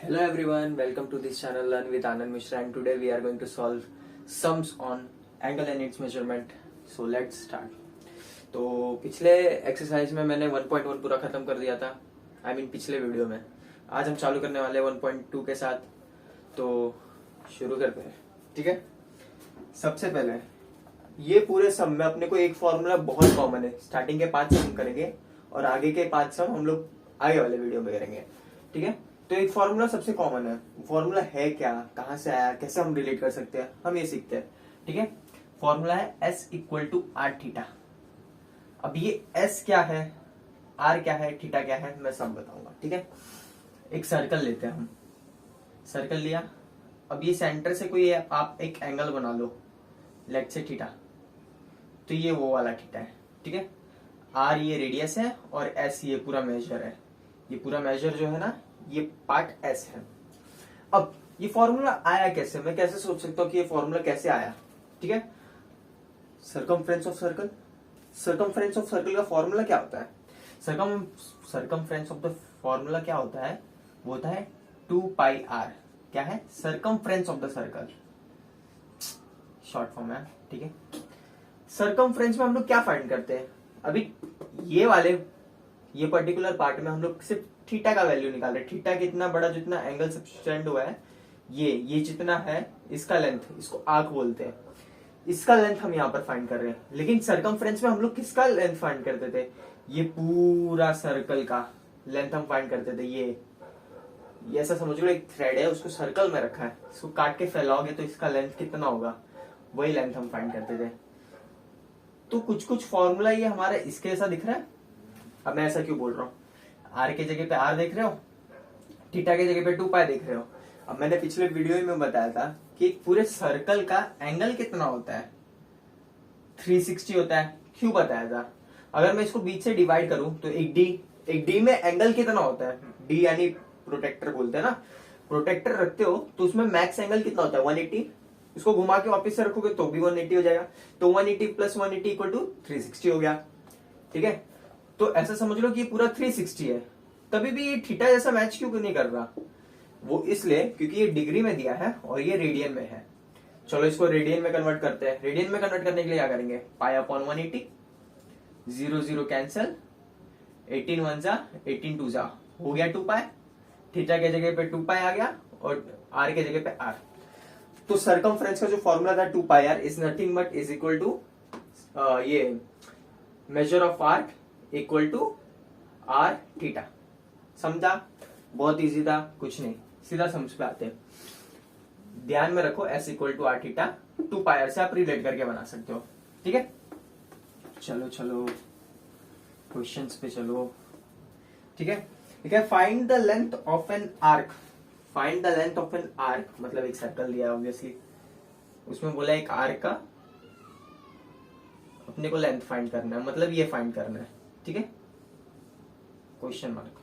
Hello everyone, welcome to this channel Learn with Anand Mishra, and today we are going to solve sums on angle and its measurement. So let's start. तो पिछले exercise में मैंने 1.1 पूरा खत्म कर दिया था, पिछले वीडियो में। आज हम चालू करने वाले 1.2 के साथ, तो शुरू करते हैं। ठीक है, सबसे पहले ये पूरे सम में अपने को एक फॉर्मूला बहुत कॉमन है। स्टार्टिंग के 5 सम करेंगे और आगे के 5 सम हम लोग आगे वाले वीडियो में करेंगे। ठीक है, तो एक फॉर्मूला सबसे कॉमन है। फॉर्मूला है क्या, कहां से आया, कैसे हम रिलेट कर सकते हैं, हम ये सीखते हैं। ठीक है, फॉर्मूला है S equal to are theta. अब ये S क्या है, R क्या है, थीटा क्या है, मैं सब बताऊंगा। ठीक है, एक सर्कल लेते हैं हम। सर्कल लिया, अब ये सेंटर से कोई आप एक एंगल बना लो, लेट से थीटा, तो ये वो वाला थीटा है। ठीक है, R ये रेडियस है और S ये पूरा मेजर है। ये पूरा मेजर जो है ना, ये पार्ट S है। अब ये फॉर्मूला आया कैसे, मैं कैसे सोच सकता हूँ कि ये फॉर्मूला कैसे आया। ठीक है, circumference of circle. Circumference of circle का फॉर्मूला क्या होता है, सर्कमफ्रेंस ऑफ द फॉर्मूला क्या होता है, वो होता है 2 पाई r। क्या है, circumference of the circle, short form है। ठीक है, सर्कमफ्रेंस में हम लोग क्या फाइंड करते हैं, अभी ये पर्टिकुलर पार्ट में हम लोग सिर्फ थीटा का वैल्यू निकाल रहे हैं। थीटा कितना बड़ा, जितना एंगल सब्सटेंड हुआ है, ये जितना है, इसका लेंथ, इसको आर्क बोलते हैं, इसका लेंथ हम यहाँ पर फाइंड कर रहे हैं। लेकिन सर्कमफ्रेंस में हम लोग किसका लेंथ फाइंड करते थे, ये पूरा सर्कल का लेंथ हम फाइंड करते थे। ये ऐसा समझ लो एक थ्रेड है, उसको सर्कल में रखा है, इसको काट के फैलाओगे तो इसका लेंथ कितना होगा, वही लेंथ हम फाइंड करते थे। तो कुछ फॉर्मूला ये हमारा इसके जैसा दिख रहा है। अब मैं ऐसा क्यों बोल रहा हूँ, आर के जगह पे आर देख रहे हो, थीटा के जगह पे 2 पाई देख रहे हो। अब मैंने पिछले वीडियो में बताया था कि एक पूरे सर्कल का एंगल कितना होता है, 360 होता है। क्यों बताया था, अगर मैं इसको बीच से डिवाइड करूं तो एक डी में एंगल कितना होता है, डी यानी प्रोटेक्टर बोलते हैं ना। प्रोटेक्टर रखते हो तो उसमें मैक्स एंगल कितना होता है, 180। इसको घुमा के वापस से रखोगे तो भी 180 हो जाएगा, तो 180 प्लस 180 इक्वल टू 360 हो गया। ठीक है, तो ऐसा समझ लो कि ये पूरा 360 है। तभी भी ये थीटा जैसा मैच क्यों नहीं कर रहा, वो इसलिए क्योंकि ये डिग्री में दिया है और ये रेडियन में है। चलो इसको रेडियन में कन्वर्ट करते हैं। रेडियन में कन्वर्ट करने के लिए क्या करेंगे, पाई अपॉन 180, 0 0 कैंसिल, 18 1 जा 18 2 जा, हो गया 2 पाई। थीटा के जगह पे 2 पाई आ गया और आर के जगह पे आर। तो सर्कमफ्रेंस का जो फॉर्मूला था 2 pi r is nothing but is equal to ये measure of arc equal to are theta. समझा, बहुत इजी था, कुछ नहीं, सीधा समझ पे आते हैं। ध्यान में रखो S equal to are theta, 2 pi R से आप रिलेट करके बना सकते हो। ठीक है, चलो क्वेश्चंस पे चलो। ठीक है, find the length of an arc. Find the length of an arc मतलब एक सर्कल दिया है ऑब्वियसली, उसमें बोला एक आर्क का अपने को लेंथ फाइंड करना है, मतलब ये फाइंड करना है। ठीक है, क्वेश्चन मार्क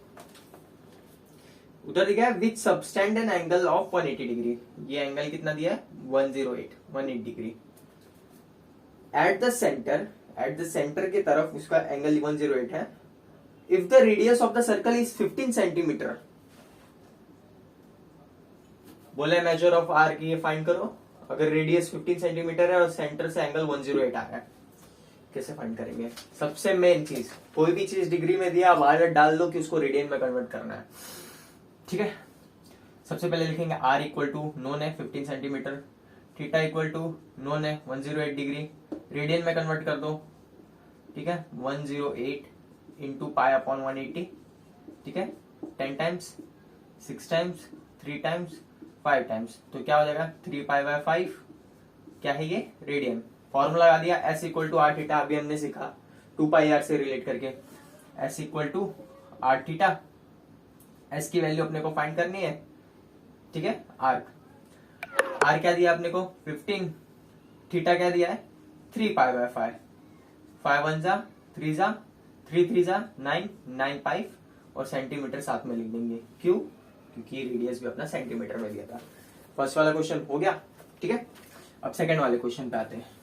उधर दिया है, which subtends an angle of 180 degree. ये एंगल कितना दिया है, 108 डिग्री। एट द सेंटर की तरफ उसका एंगल 108 है। If the radius of the circle is 15 centimetre, बोले मेजर ऑफ आर की ये फाइंड करो। अगर रेडियस 15 सेंटीमीटर है और सेंटर से एंगल 108 आ रहा है, कैसे फाइंड करेंगे। सबसे मेन चीज, कोई भी चीज डिग्री में दिया, वायर डाल दो कि उसको रेडियन में कन्वर्ट करना है। ठीक है, सबसे पहले लिखेंगे R इक्वल टू नोन है 15 centimetre, theta equal to known है 108 डिग्री, रेडियन में कन्वर्ट कर दो। ठीक है, 108 इंटू पाई अपॉन 180। ठीक है, 10 टाइम्स, 6 टाइम्स, 3 टाइम्स, 5 टाइम्स, तो क्या हो जाएगा 3 पाई बाय 5। क्या है ये, रेडियन। फॉर्मूला लगा दिया S equal to are theta, अभी हमने सीखा 2 पाई आर से रिलेट करके। S equal to are theta, S की वैल्यू अपने को फाइंड करनी है। ठीक है, आर्क, R क्या दिया अपने को 15, थीटा क्या दिया है 3 पाई बाय 5, 5 1 जा 3 जा 3 3 जा 9 9 पाई, और सेंटीमीटर साथ में लिख देंगे। क्यों, क्योंकि रेडियस भी अपना सेंटीमीटर में दिया था। फर्स्ट वाला क्वेश्चन हो गया। ठीक है, अब सेकंड वाले क्वेश्चन पे आते हैं।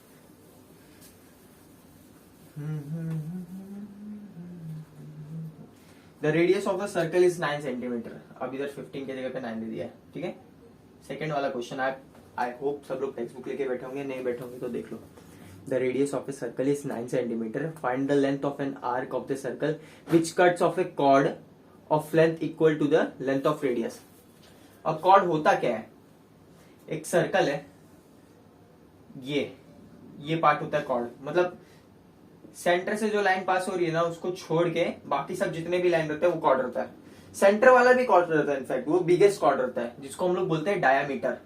The radius of the circle is 9 centimetre. अब इधर 15 की जगह पे 9 दे दिया है, ठीक है। सेकेंड वाला क्वेश्चन, आई होप सब लोग टेक्स्ट बुक लेके बैठे होंगे, नहीं बैठे होंगे तो देख लो। The radius of a circle is 9 centimetre, find the length of an arc of the circle which cuts off a chord of length equal to the length of radius. अब कॉर्ड होता क्या है, एक सर्कल है, ये part होता है cord, मतलब सेंटर से जो लाइन पास हो रही है ना उसको छोड़ के बाकी सब जितने भी लाइन रहते हैं वो कॉर्ड रहता है। सेंटर वाला भी कॉर्ड रहता है, इनफैक्ट वो बिगेस्ट कॉर्ड रहता है जिसको हम लोग बोलते हैं डायामीटर,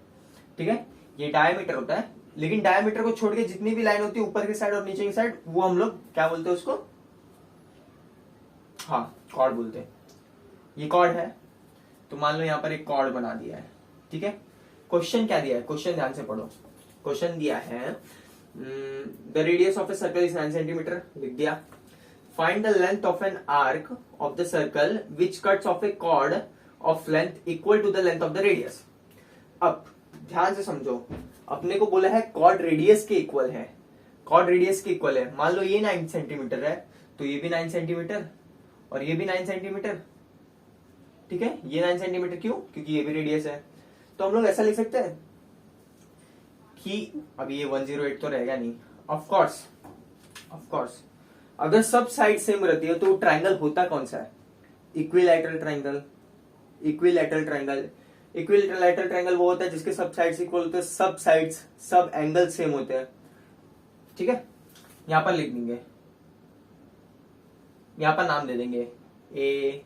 ठीक है। ये डायामीटर होता है, लेकिन डायामीटर को छोड़ के जितनी भी लाइन होती है ऊपर की साइड और नीचे की साइड, वो हम लोग क्या बोलते हैं उसको, हाँ कॉर्ड बोलते हैं। ये कॉर्ड है, तो मान लो यहाँ पर एक कॉर्ड बना दिया है, ठीक है। क्वेश्चन क्या दिया है, क्वेश्चन ध्यान से पढ़ो। क्वेश्चन दिया है the radius of a circle is 9 centimetre, लिख दिया। Find the length of an arc of the circle which cuts off a chord of length equal to the length of the radius. अब ध्यान से समझो, अपने को बोला है कॉर्ड रेडियस के इक्वल है, कॉर्ड रेडियस के इक्वल है। मान लो ये 9 सेंटीमीटर है तो ये भी 9 सेंटीमीटर और ये भी 9 सेंटीमीटर, ठीक है। ये 9 सेंटीमीटर क्यों, क्योंकि ये भी रेडियस है। तो हम लोग ऐसा लिख सकते हैं कि अब ये 108 तो रहेगा नहीं, ऑफ कोर्स अगर सब साइड सेम रहती है तो ट्राइंगल होता कौन सा है, इक्विलैटरल ट्राइंगल। इक्विलैटरल ट्राइंगल वो होता है जिसके सब साइड्स इक्वल होते हैं, सब साइड्स सब एंगल सेम होते हैं, ठीक है। यहां पर लिख देंगे, यहां पर नाम दे देंगे ए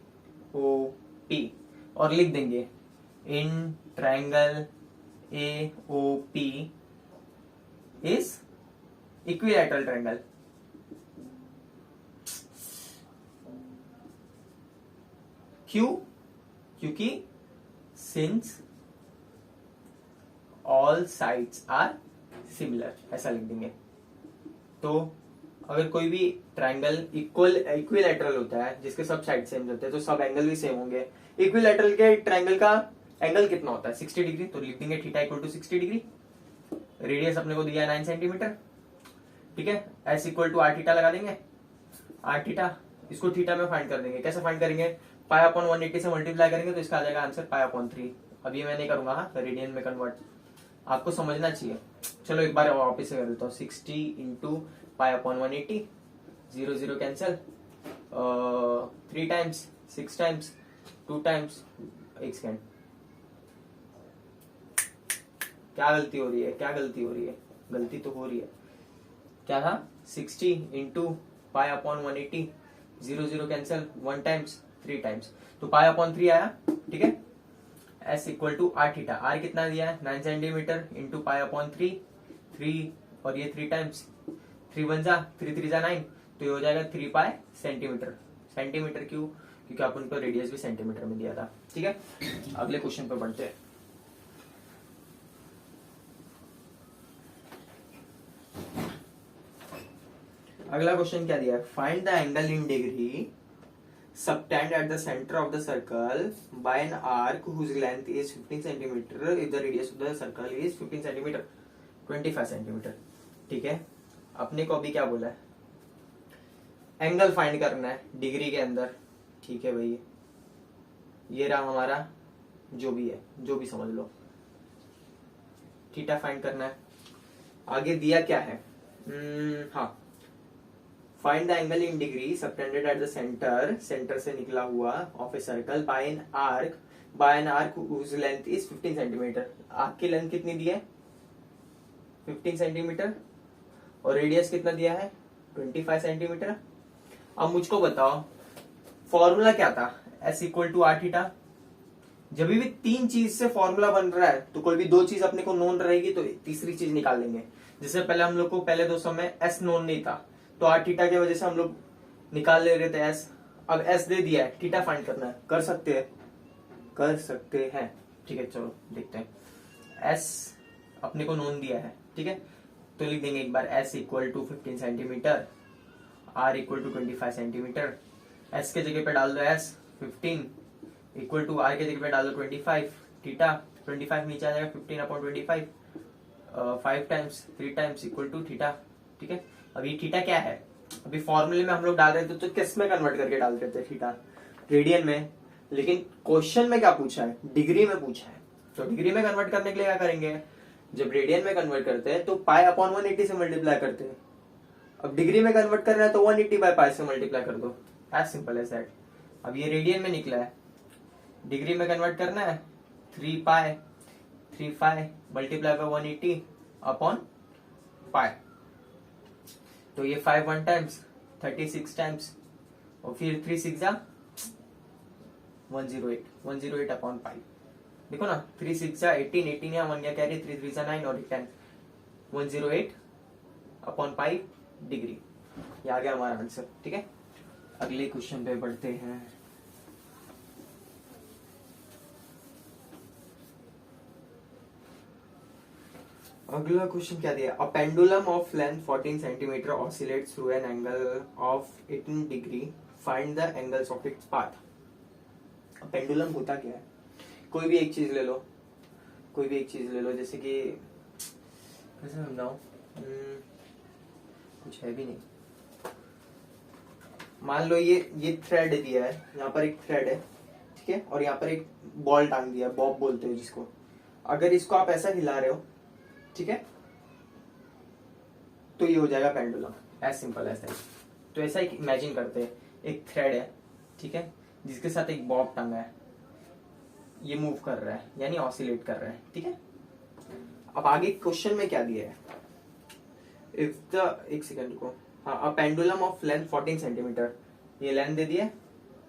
ओ पी और लिख देंगे in triangle A O P is equilateral triangle. क्यों, क्योंकि since all sides are similar, ऐसा लिख देंगे। तो अगर कोई भी ट्राइंगल इक्विलैटरल होता है जिसके सब साइड सेम होते हैं तो सब एंगल भी सेम होंगे। इक्विलैटरल के ट्राइंगल का एंगल कितना होता है, 60 डिग्री, तो लिख देंगे theta equal to 60 degree. Radius अपने को दिया है 9 सेंटीमीटर, ठीक है। S equal to are theta लगा देंगे, आर थीटा, इसको थीटा में फाइंड कर देंगे। कैसे फाइंड करेंगे, पाई अपॉन 180 से मल्टीप्लाई करेंगे तो इसका आ जाएगा आंसर पाई अपॉन 3। अब ये मैं नहीं करूंगा, हाँ रेडियन में कन्वर्ट, आपको समझना चाहिए। चलो एक बार वापस से कर देता हूँ, 60 into pi upon 180, 0 0 cancel, 3 times 6 times 2 times, एक सेकेंड, क्या गलती हो रही है, गलती तो हो रही है। क्या था, 60 into pi upon 180, 0 0 cancel, 1 times 3 times, तो पाई अपॉन 3 आया, ठीक है। S equal to are theta, R कितना दिया है 9 सेंटीमीटर इंटू पाई अपॉन 3 और ये 3 टाइम्स, 3 1 जा 3 3 जा 9, तो ये हो जाएगा 3 पाई सेंटीमीटर। सेंटीमीटर क्यों, क्योंकि अपन को रेडियस भी सेंटीमीटर में दिया था, ठीक है। अगले क्वेश्चन पे बढ़ते हैं। अगला क्वेश्चन क्या दिया है, find the angle in degree subtend at the center of the circle by an arc whose length is 15 centimeter if the radius of the circle is 15 centimeter 25 centimeter, ठीक है। अपने को अभी क्या बोला है, एंगल फाइंड करना है डिग्री के अंदर, ठीक है भाई। ये रहा हमारा जो भी है, जो भी समझ लो, थीटा फाइंड करना है। आगे दिया क्या है, हाँ, find the angle in degree subtended at the centre से निकला हुआ of a circle by an arc whose length is 15 centimetre. Arc की लेंथ कितनी दी है 15 सेंटीमीटर और रेडियस कितना दिया है 25 सेंटीमीटर। अब मुझको बताओ फॉर्मूला क्या था, S equal to are theta. जब भी 3 चीज से फॉर्मूला बन रहा है तो कोई भी 2 चीज अपने को नोन रहेगी तो तीसरी चीज निकाल लेंगे। जैसे पहले हम लोग को पहले 2 में एस नोन नहीं था तो आर थीटा की वजह से हम लोग निकाल ले रहे थे एस। अब एस दे दिया है, थीटा फाइंड करना है, कर सकते हैं, ठीक है। चलो देखते हैं, एस अपने को नोन दिया है, ठीक है, तो लिख देंगे एक बार S equal to 15 centimetre, r equal to 25 centimetre. S के जगह पे डाल दो एस 15 इक्वल टू आर के जगह पे डाल दो 25, थीटा 25 नीचे आ जाएगा 15 upon 25, 5 times 3 times equal to theta, ठीक है। अभी थीटा क्या है, अभी फॉर्मूले में हम लोग डाल रहे थे तो किस में कन्वर्ट करके डाल रहे थे थीटा, रेडियन में, लेकिन क्वेश्चन में क्या पूछा है, डिग्री में पूछा है। तो डिग्री में कन्वर्ट करने के लिए क्या करेंगे, जब रेडियन में कन्वर्ट करते हैं तो पाई अपॉन 180 से मल्टीप्लाई करते हैं। अब डिग्री में कन्वर्ट करना है तो 180 बाय पाई से मल्टीप्लाई कर दो, एज सिंपल एज दैट। अब ये रेडियन में निकला है, डिग्री में कन्वर्ट करना है 3 पाई मल्टीप्लाई बाय 180 अपॉन पाई। तो ये 5 1 टाइम्स 36 टाइम्स, और फिर 3 6 जा 108 अपॉन पाई। देखो ना 3 6 जा 18, 18 या 1 गया कैरी, 3 3 जा 9 और 10, 108 अपॉन पाई डिग्री। ये आ गया हमारा आंसर। ठीक है, अगले क्वेश्चन पे बढ़ते हैं। अगला क्वेश्चन क्या दिया, a pendulum of length 14 centimetre oscillates through an angle of 18 degree, find the angles of its path. Pendulum होता क्या है, कोई भी एक चीज ले लो, जैसे कि कैसे समझाऊं, कुछ है भी नहीं। मान लो ये थ्रेड दिया है, यहाँ पर एक थ्रेड है, ठीक है, और यहाँ पर एक बॉल टांग दिया है, बॉब बोलते हैं जिसको। अगर इसको आप ऐसा हिला रहे हो, ठीक है, तो ये हो जाएगा pendulum, as simple as that. तो ऐसा एक इमेजिन करते हैं, एक थ्रेड है, ठीक है, जिसके साथ एक बॉब टांगा है, ये मूव कर रहा है यानी ऑसिलेट कर रहा है। ठीक है, अब आगे क्वेश्चन में क्या दिया है, इफ द, एक सेकंड को, हाँ, a pendulum of length 14 centimetre, ये लेंथ दे दिया,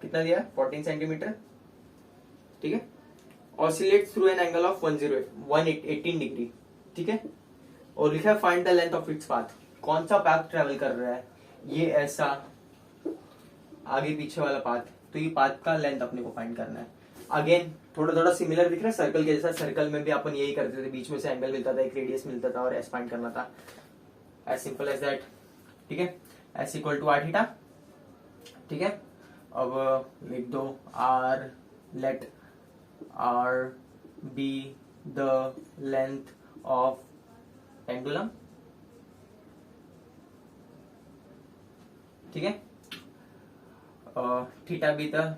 कितना दिया 14 सेंटीमीटर, ठीक है, oscillate through an angle of 118 degree, ठीक है, और लिखा है find the length of its path. कौन सा पाथ ट्रेवल कर रहा है, ये ऐसा आगे पीछे वाला पाथ, तो ये पाथ का लेंथ अपने को फाइंड करना है। अगेन थोड़ा थोड़ा सिमिलर दिख रहा है सर्कल के जैसा, सर्कल में भी अपन यही करते थे, बीच में से एंगल मिलता था, एक रेडियस मिलता था और एस फाइंड करना था, एज सिंपल एज दैट। ठीक है, S equal to are theta. ठीक है, अब लिख दो R, let R be the length of pendulum. ठीक है, theta be the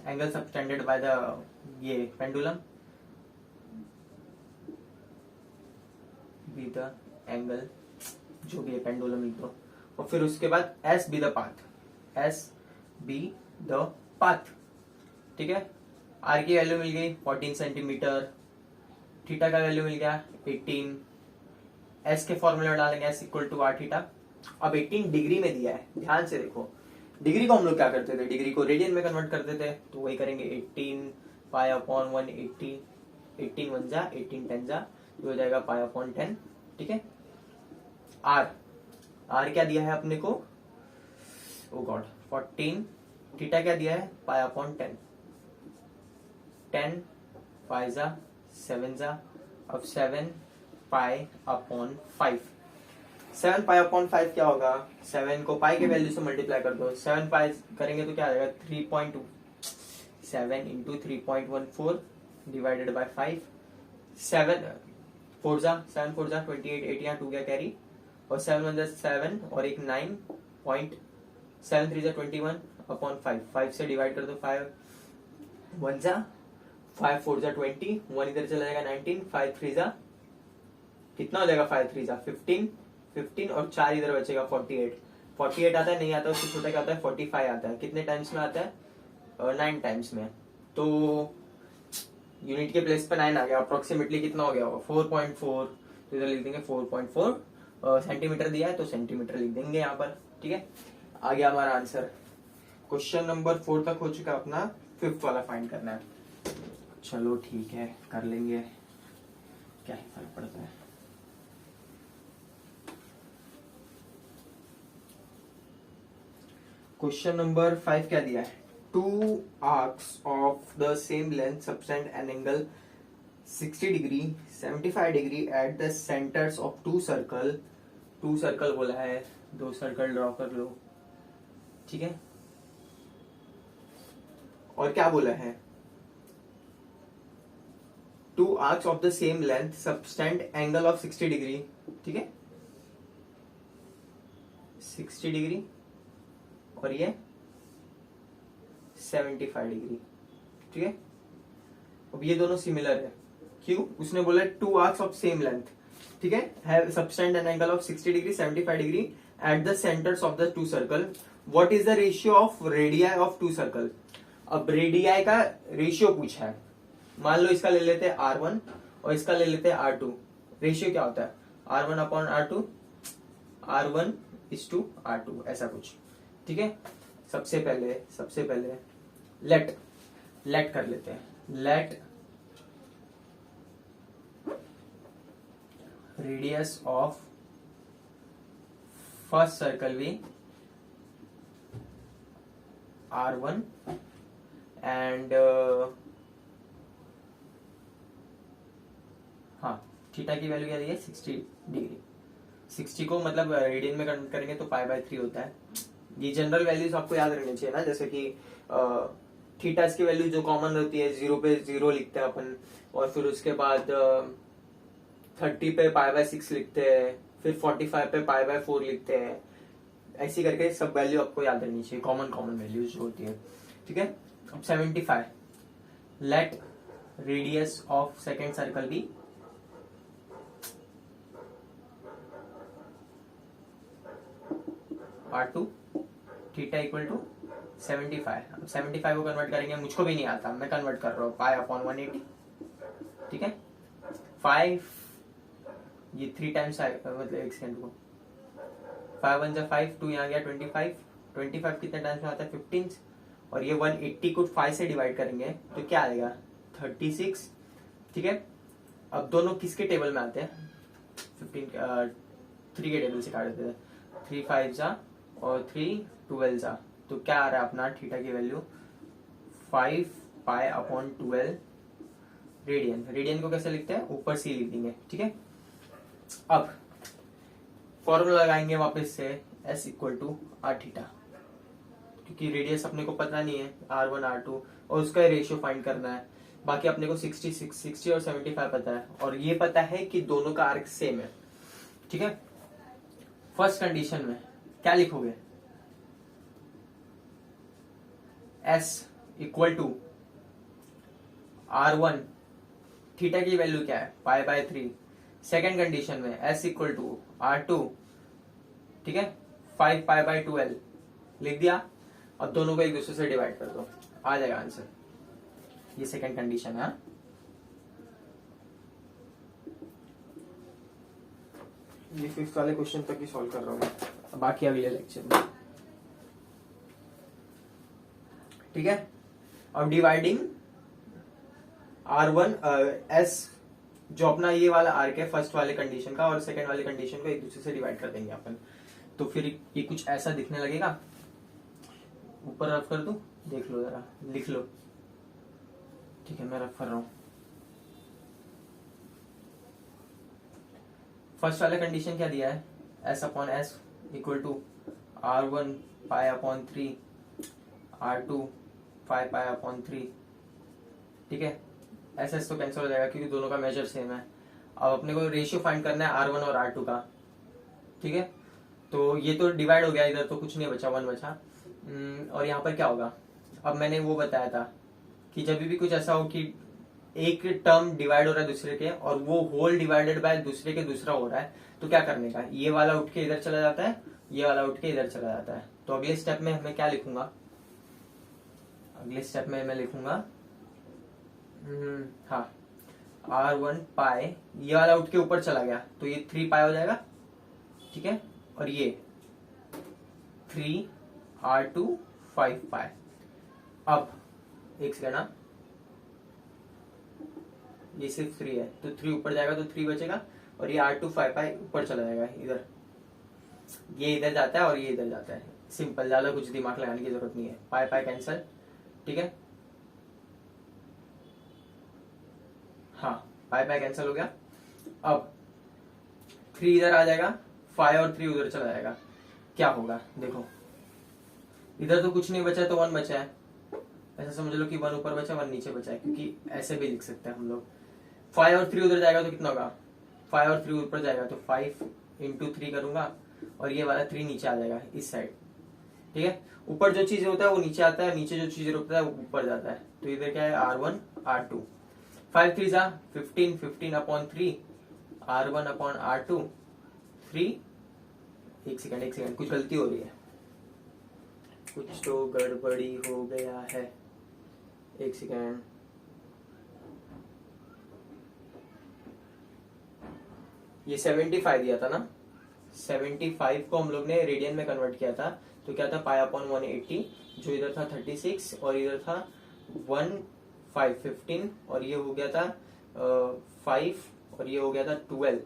angle subtended by the ये पेंडुलम, बी द एंगल जो भी है पेंडुलम लिख दो, और फिर उसके बाद S be the path, S be the path. ठीक है, आर की वैल्यू मिल गई 14 सेंटीमीटर, थीटा का वैल्यू मिल गया 18, एस के फॉर्मूला डालेंगे S equal to are theta. अब 18 डिग्री में दिया है, ध्यान से देखो, डिग्री को हम लोग क्या करते थे, डिग्री को रेडियन में कन्वर्ट करते थे, तो वही करेंगे 18 पाई अपॉन 180, 18 1 जा 18 10 जा, ये हो जाएगा पाई अपॉन 10। ठीक है, आर, आर क्या दिया है अपने को, ओ गॉड 14, थीटा क्या दिया है पाई अपॉन 10, 10 पाई जा 7 जा, अब 7 पाई अपॉन 5, 7 पाई अपॉन 5 क्या होगा, 7 को पाई के वैल्यू से मल्टीप्लाई कर दो, 7 पाई करेंगे तो क्या आ जाएगा 3.2, 7 इंटू 3.14 डिवाइडेड बाय 5, 7 4 जा 7 4 जा 28, 8 यहाँ 2 गया कैरी, और 7 1 जा 7 और एक 9 पॉइंट, 7 3 जा 21 अपॉन 5, 5 से डिवाइड कर दो, 5 1 जा 5 4 जा 20, 1 इधर चला जाएगा 19, 5 3 जा कितना हो जाएगा, 5 3 जा 15, 15 और 4 इधर बचेगा 48, 48 आता है, नहीं आता उससे छोटा क्या आता है 45 आता है, कितने टाइम्स में आता है 9 टाइम्स में, तो यूनिट के प्लेस पे 9 आ गया, अप्रोक्सीमेटली कितना हो गया होगा 4.4, तो इधर लिख देंगे 4.4 सेंटीमीटर दिया है तो सेंटीमीटर लिख देंगे यहाँ पर। ठीक है, आ गया हमारा आंसर। क्वेश्चन नंबर 4 तक हो चुका, अपना 5th वाला फाइंड करना है। चलो ठीक है, कर लेंगे, क्या ही फर्क पड़ता है। क्वेश्चन नंबर 5 क्या दिया है, 2 arcs of the same length subtend an angle 60 degree 75 degree at the centers of two circle बोला है, 2 सर्कल ड्रॉ कर लो। ठीक है, और क्या बोला है, 2 arcs of the same length subtend angle of 60 degree। ठीक है, 60 डिग्री और ये 75 डिग्री। ठीक है, अब ये दोनों सिमिलर है, क्यों? उसने बोला two arcs of same length, ठीक है, have subtend an angle of 60 degree 75 degree at the centres of the two circle, what is the ratio of radii of two circle. अब रेडियाई का रेशियो पूछा है, मान लो इसका ले लेते हैं R1 और इसका ले लेते हैं R2। रेशियो क्या होता है? R1 upon R2, R1 is to R2, ऐसा कुछ। ठीक है, सबसे पहले लेट कर लेते हैं, let radius of first circle भी R1 एंड हाँ, थीटा की वैल्यू क्या दी है? 60 डिग्री। 60 को मतलब रेडियन में कन्वर्ट करेंगे तो π/3 होता है। ये जनरल वैल्यूज आपको याद रखनी चाहिए ना, जैसे कि थीटास की वैल्यू जो कॉमन होती है 0 पे 0 लिखते हैं अपन, और फिर उसके बाद 30 पे π/6 लिखते हैं, फिर 45 पे π/4 लिखते हैं। ऐसी करके सब वैल्यू आपको याद रखनी चाहिए, कॉमन वैल्यूज जो होती है। ठीक है, अब 75, let radius of second circle भी R2, थीटा इक्वल टू 75। अब 75 को कन्वर्ट करेंगे, मुझको भी नहीं आता, मैं कन्वर्ट कर रहा हूँ, π/180। ठीक है, 5 ये 3 टाइम्स मतलब एक सेकंड को 5 1 5, 2 यहाँ गया 25। 25 कितने टाइम्स में आता है? 15। और ये 180 को 5 से डिवाइड करेंगे तो क्या आएगा? 36। ठीक है, अब दोनों किसके टेबल में आते हैं? 3 के टेबल से काट देते हैं। 3 5 जा और 3 12 जा, तो क्या आ रहा है अपना थीटा की वैल्यू? 5π/12 रेडियन। रेडियन को कैसे लिखते हैं? ऊपर सी लिख देंगे। ठीक है, अब फॉर्मूला लगाएंगे वापस से, S equal to R theta, क्योंकि रेडियस अपने को पता नहीं है, R1 R2, और उसका रेशियो फाइंड करना है। बाकी अपने को 60 और 75 पता है, और ये पता है कि दोनों का आर्क सेम है। ठीक है, फर्स्ट कंडीशन में क्या लिखोगे? S equal to R1, theta की वैल्यू क्या है? π/3। सेकेंड कंडीशन में S इक्वल टू R2, ठीक है, 5π/12 लिख दिया। अब दोनों को एक दूसरे से डिवाइड कर दो, आ जाएगा आंसर। ये सेकेंड कंडीशन है। ये 5th वाले क्वेश्चन तक ही सॉल्व कर रहा हूँ मैं, बाकी अगले लेक्चर में। ठीक है, अब डिवाइडिंग R1 S, जो अपना ये वाला आर्क है फर्स्ट वाले कंडीशन का और सेकंड वाले कंडीशन को एक दूसरे से डिवाइड कर देंगे अपन, तो फिर ये कुछ ऐसा दिखने लगेगा। ऊपर रफ कर दूं, देख लो जरा, लिख लो। ठीक है, मैं रफ कर रहा हूं। फर्स्ट वाला कंडीशन क्या दिया है? S/S equal to R1 π/3 R2 5π/3। ठीक है, SS तो कैंसिल हो जाएगा क्योंकि दोनों का मेजर सेम है। अब अपने को रेशियो फाइंड करना है R1 और R2 का। ठीक है, तो ये तो डिवाइड हो गया, इधर तो कुछ नहीं बचा, 1 बचा। और यहाँ पर क्या होगा? अब मैंने वो बताया था कि जब भी कुछ ऐसा हो कि एक टर्म डिवाइड हो रहा है दूसरे के, और वो होल डिवाइडेड बाय दूसरे के दूसरा हो रहा है, तो क्या करने का? ये वाला उठ के इधर चला जाता है, ये वाला उठ के इधर चला जाता है। तो अगले स्टेप में मैं क्या लिखूंगा? अगले स्टेप में मैं लिखूंगा हाँ, R1 पाई, ये वाला उठ के ऊपर चला गया तो ये 3 पाई हो जाएगा। ठीक है, और ये 3 R2 5 पाई। अब एक सेकंड, ये सिर्फ 3 है तो 3 ऊपर जाएगा तो 3 बचेगा, और ये R2 5 पाई ऊपर चला जाएगा इधर, ये इधर जाता है और ये इधर जाता है। सिंपल, ज्यादा कुछ दिमाग लगाने की जरूरत नहीं है। पाई पाई कैंसल। ठीक है, हाँ, पाई पाई कैंसिल हो गया। अब 3 इधर आ जाएगा, 5 और 3 उधर चला जाएगा। क्या होगा देखो, इधर तो कुछ नहीं बचा तो 1 बचा है। ऐसा समझ लो कि 1 ऊपर बचा 1 नीचे बचा है, क्योंकि ऐसे भी लिख सकते हैं हम लोग। 5 और 3 उधर जाएगा तो कितना होगा? 5 और 3 ऊपर जाएगा तो 5 × 3 करूंगा, और ये वाला 3 नीचे आ जाएगा इस साइड। ठीक है, ऊपर जो चीज होता है वो नीचे आता है, नीचे जो चीज होता है वो ऊपर जाता है। तो इधर क्या है R1 R2, 5 3 जा 15, 15 अपॉन 3 R1 अपॉन R2 3। एक सेकंड कुछ गलती हो रही है, कुछ तो गड़बड़ी हो गया है, एक सेकंड। ये 75 दिया था ना, 75 को हम लोग ने रेडियन में कन्वर्ट किया था, तो क्या था पाई अपॉन 180, जो इधर था 36 और इधर था 15 और ये हो गया था 5 और ये हो गया था 12।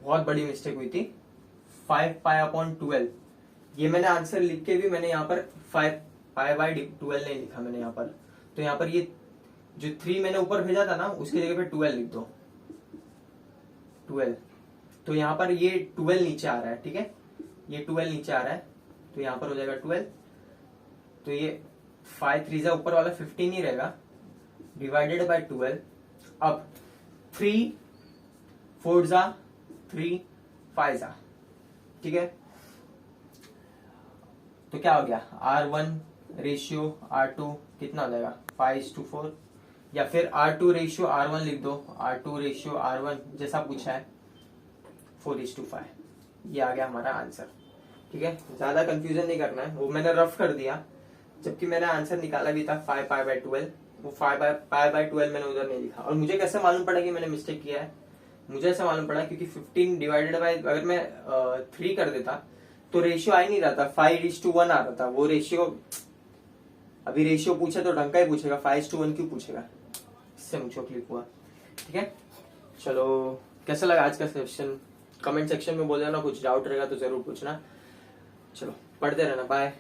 बहुत बड़ी मिस्टेक हुई थी, 5 पाई अपॉन 12। ये मैंने आंसर लिख के भी मैंने यहाँ पर 5 पाई बाई 12 नहीं लिखा मैंने यहाँ पर, तो यहाँ पर ये जो 3 मैंने ऊपर भेजा था ना उसकी जगह पे 12 लिख दो, 12। तो यहाँ पर ये 12 नीचे आ रहा है, ठीक है, ये 12 नीचे आ रहा है, तो यहाँ पर हो जाएगा 12। तो ये 5 3 ऊपर वाला 15 ही रहेगा, डिवाइडेड बाय 12। अब 3 4 3 5 ठीक है, तो क्या हो गया R1 रेशियो R2 कितना हो जाएगा 5:4, या फिर R2 रेशियो R1 लिख दो, R2 रेशियो R1 जैसा पूछा है 4:5। ये आ गया हमारा आंसर, ठीक है। ज्यादा कंफ्यूजन नहीं करना है, वो मैंने रफ कर दिया, जबकि मैंने आंसर निकाला भी था 5 पाई बाय 12, वो 5 पाई बाय 12 मैंने उधर नहीं लिखा। और मुझे कैसे मालूम पड़ा कि मैंने मिस्टेक किया है, मुझे ऐसा मालूम पड़ा क्योंकि 15 डिवाइडेड बाय, अगर मैं 3 कर देता तो रेशियो आ ही नहीं रहा था, 5:1 आ रहा था वो रेशियो। अभी रेशियो पूछे तो ढंग का ही पूछेगा, 5:1 क्यों पूछेगा, इससे मुझे क्लिक हुआ, ठीक है। चलो, कैसा लगा आज का सेशन, कमेंट सेक्शन में बोल देना, कुछ डाउट रहेगा तो जरूर पूछना। चलो पढ़ते रहना, बाय।